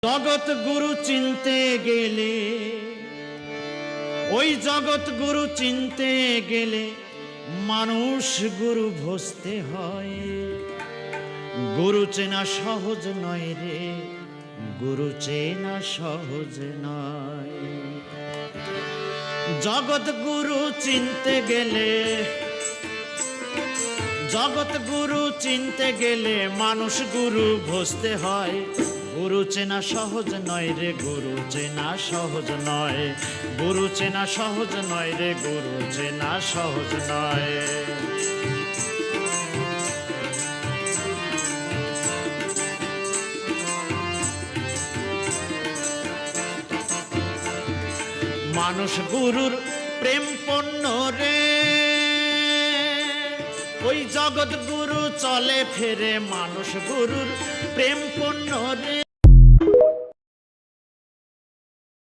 জগৎ গুরু চিনতে গেলে, ওই জগৎ গুরু চিনতে গেলে মানুষ গুরু ভজতে হয়। গুরু চেনা সহজ নয় রে, গুরু চেনা সহজ নয়। জগৎ গুরু চিনতে গেলে, জগৎ গুরু চিনতে গেলে মানুষ গুরু ভজতে হয়। গুরু চেনা সহজ নয় রে, গুরু চেনা সহজ নয়। গুরু চেনা সহজ নয় রে, গুরু চেনা সহজ নয়। মানুষ গুরুর প্রেম পণ্য রে, ওই জগৎ গুরু চলে ফেরে। মানুষ গুরুর প্রেম পণ্য রে,